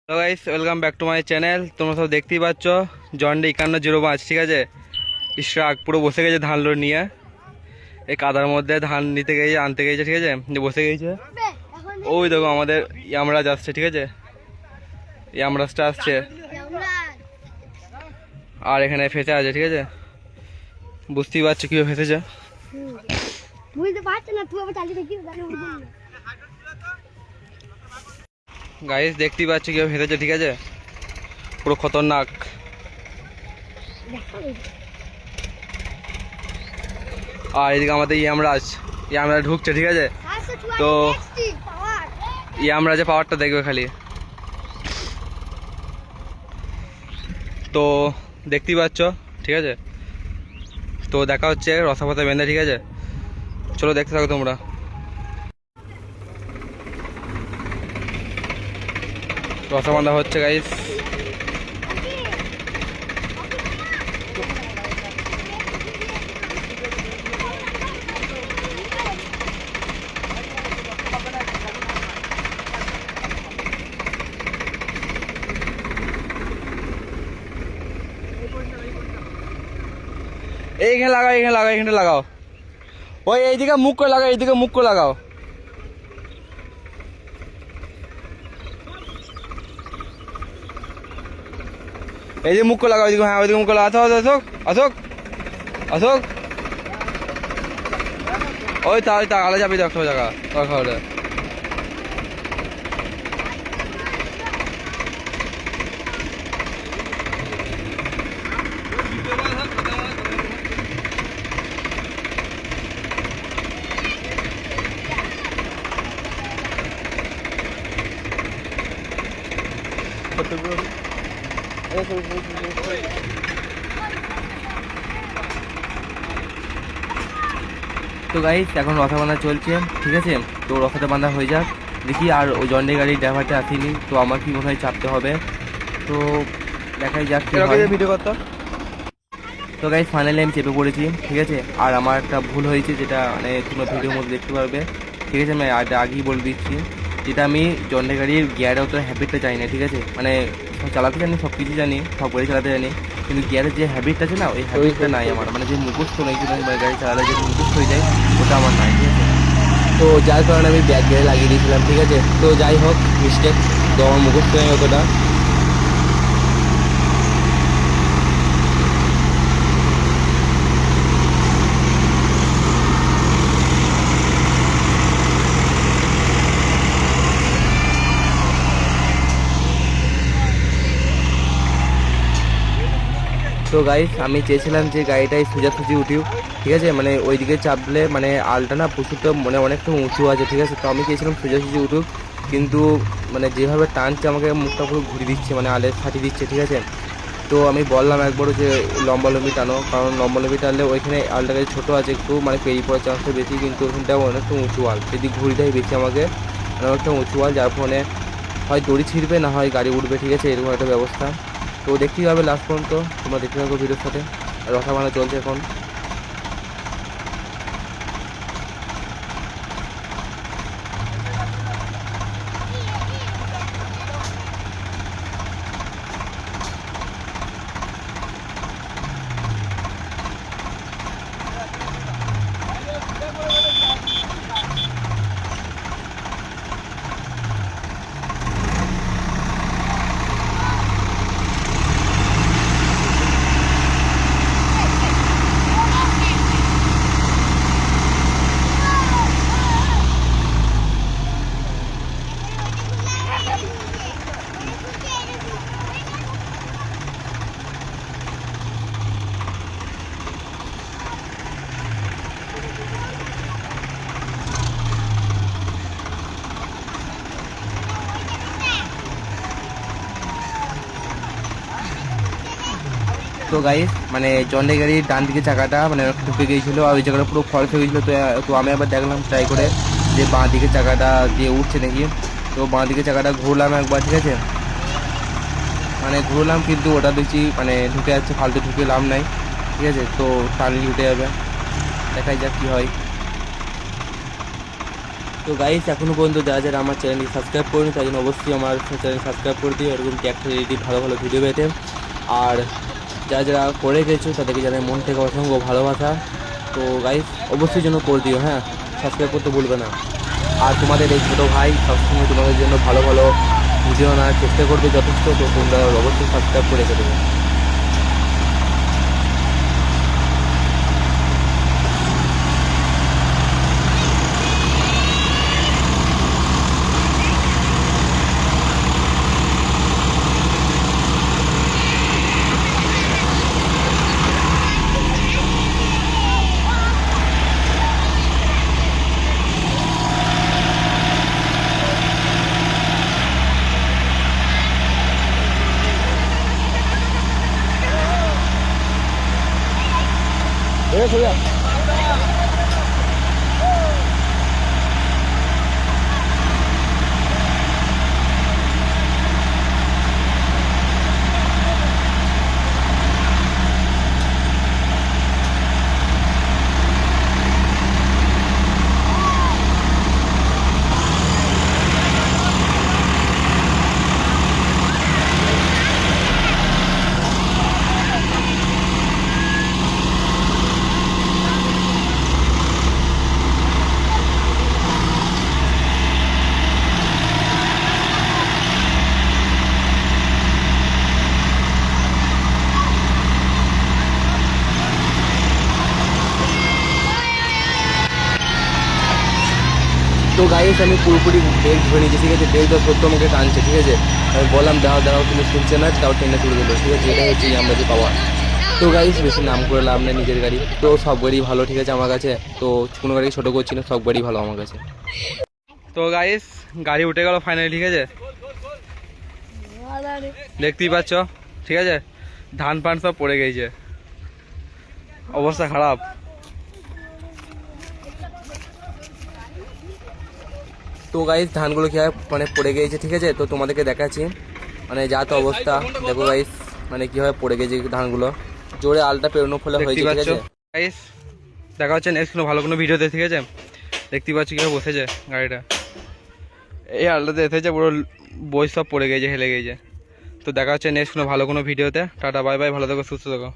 Hello guys, welcome back to my channel. তোমরা সব দেখতেই পাচ্ছ জন্ডে 5105, ঠিক আছে। ইশরাক পুরো বসে গেছে ধান লোড নিয়ে, এই কাদার মধ্যে ধান নিতে গেছে, আনতে গেছে, ঠিক আছে, যে বসে গেছে। ওই দেখো আমাদের ইয়ামরাজ আসছে, ঠিক আছে, ইয়ামরাজটা আসছে আর এখানে ফেসে আছে, ঠিক আছে। বুঝতেই পারছো কীভাবে ফেসেছে। বুঝতে পারছ না তুই আবার চালিয়ে দেখি গাইস দেখতেই পাচ্ছ কীভাবে ফেসেছে, ঠিক আছে, পুরো খতরনাক। আর এদিকে আমাদের ইয়ামরাজ ঢুকছে, ঠিক আছে। তো ইয়ামরাজের পাওয়ারটা দেখবে খালি। তো দেখতেই পাচ্ছ, ঠিক আছে। তো দেখা হচ্ছে রসাপাতা বেঁধে, ঠিক আছে। চলো দেখতে থাকো তোমরা। রসা বাঁধা হচ্ছে গাইস। এইখানে লাগাও, এইখানে লাগাও, এইখানে লাগাও। ওই এইদিকে মুখ করে লাগাও, এইদিকে মুখ করে লাগাও। এই যে মুখ করে লাগাও, ওইদিকে, হ্যাঁ ওইদিকে মুখ করে লাগাও। আসো আসো আসো। ওই তা আলাদা যাবি একটা জায়গা খাওয়ালে। তো গাইস এখন রসা বাঁধা চলছে, ঠিক আছে। তো রসাটা বাঁধা হয়ে যাক দেখি। আর ওই জন্ডে গাড়ির ড্রাইভারটা আসেনি, তো আমার কি কোথায় চাপতে হবে, তো দেখাই যাক ভিডিও করতে। তো গাইস ফাইনালি আমি চেপে পড়েছি, ঠিক আছে। আর আমার একটা ভুল হয়েছে, যেটা মানে তোমরা ভিডিওর মধ্যে দেখতে পারবে, ঠিক আছে। আমি আগেই বলে দিচ্ছি, যেটা আমি জন্ডে গাড়ির গিয়ারের তো হ্যাবিটটা চাই না, ঠিক আছে। মানে চালাতে জানি, সব কিছু জানি, সব গাড়ি চালাতে জানি, কিন্তু গিয়ারের যে হ্যাবিটটা আছে না, ওই হ্যাবিটটা নাই আমার। মানে যে মুখস্থ নেই, গাড়ি চালালে যে মুখস্থ হয়ে যায়, ওটা আমার নাই, ঠিক আছে। তো যার কারণে আমি ব্যাক গিয়ারে লাগিয়ে দিয়েছিলাম, ঠিক আছে। তো যাই হোক, মিস্টেক, তো আমার মুখস্থ নেই অতটা। তো গাইস আমি চেয়েছিলাম যে গাড়িটায় সোজাসুজি উঠি, ঠিক আছে। মানে ওইদিকে চাপলে মানে আলটা না প্রচুরটা মানে অনেকটা উঁচু আছে, ঠিক আছে। তো আমি চেয়েছিলাম সোজাসুজি উঠুক, কিন্তু মানে যেভাবে টানছে আমাকে মুখটা পুরো ঘুরিয়ে দিচ্ছে, মানে আলের ফাটিয়ে দিচ্ছে, ঠিক আছে। তো আমি বললাম একবারও যে লম্বালম্বি টানো, কারণ লম্বালম্বি টানলে ওইখানে আলটা কাছে ছোটো আছে একটু, মানে পেরিয়ে পড়ার চান্সটা বেশি, কিন্তু ওখানটা অনেকটা উঁচু আল, যদি ঘুরি দেয় বেশি আমাকে, মানে অনেকটা উঁচু আল, যার ফলে হয় দড়ি ছিঁড়বে না হয় গাড়ি উঠবে, ঠিক আছে, এরকম একটা ব্যবস্থা। তো দেখতেই হবে লাস্ট পর্যন্ত, তোমরা দেখতে থাকো ভিডিওর সাথে। রসা বাঁধা চলছে এখন। তো গাইস মানে জন্ডে গাড়ির ডান দিকে চাকাটা মানে ঢুকে গিয়েছিলো, আর ওই জায়গাটা পুরো ফল্ট হয়ে গেছিলো। তো আমি আবার দেখলাম ট্রাই করে যে বাঁ দিকে চাকাটা দিয়ে উঠছে নাকি। তো বাঁ দিকে চাকাটা ঘুরলাম একবার, ঠিক আছে, মানে ঘুরলাম, কিন্তু ওটা দেখছি মানে ঢুকে যাচ্ছে, ফালতু ঢুকে লাভ নাই, ঠিক আছে। তো টানলি উঠে যাবে, দেখাই যাক কী হয়। তো গাইস এখনও পর্যন্ত যারা যারা আমার চ্যানেলটি সাবস্ক্রাইব করেনি তাই জন্য অবশ্যই আমার চ্যানেল সাবস্ক্রাইব করে দিও এরকম ট্র্যাক্টর রিলেটিভ ভালো ভালো ভিডিও পেতে। আর যারা যারা করে গেছো তাদেরকে জানাই মন থেকে অসংখ্য ভালোবাসা। তো গাইস অবশ্যই যেন করে দিও, হ্যাঁ সাবস্ক্রাইব করতে ভুলবে না। আর তোমাদের এই ছোটো ভাই সবসময় তোমাদের জন্য ভালো ভালো ভিডিও আনার চেষ্টা করবে যথেষ্ট, তো তোমরা অবশ্যই সাবস্ক্রাইব করে রেখে দেবে। তো গাইস আমি পুরোপুরি ব্রেক ধরে নিয়েছি, ঠিক আছে। ব্রেক ধর সত্য আমাকে টানছে, ঠিক আছে। আমি বললাম দাঁড়াও দাঁড়াও, তুমি শুনছে না, তাও ট্রেনে তুলে দিল, ঠিক আছে। এটাই হচ্ছে আমরা যে পাওয়া। তো গাইস বেশি নাম করে লাভ নেই, নিজের গাড়ি তো সব গাড়ি ভালো, ঠিক আছে আমার কাছে। তো কোনো গাড়ি ছোটো করছি না, সব গাড়ি ভালো আমার কাছে। তো গাইস গাড়ি উঠে গেল ফাইনালি, ঠিক আছে। দেখতেই পাচ্ছ, ঠিক আছে। ধান পান সব পড়ে গেছে, অবস্থা খারাপ। তো গাইস ধানগুলো কি মানে পড়ে গিয়েছে, ঠিক আছে। তো তোমাদেরকে দেখাচ্ছি মানে যা তো অবস্থা, দেখো গাইস মানে কিভাবে পড়ে গেছে ধানগুলো, জোরে আলটা পেরোনোর ফলে হয়েছে, ঠিক আছে। গাইস দেখা হচ্ছে নেক্সট কোনো ভালো কোনো ভিডিওতে, ঠিক আছে। দেখতে পাচ্ছি কিভাবে বসেছে গাড়িটা, এই আলটাতে এসেছে পুরো বই সব পড়ে গেছে, হেলে গেছে। তো দেখা হচ্ছে নেক্সট কোনো ভালো কোনো ভিডিওতে। টাটা বাই বাই, ভালো থেকো সুস্থ থেকো।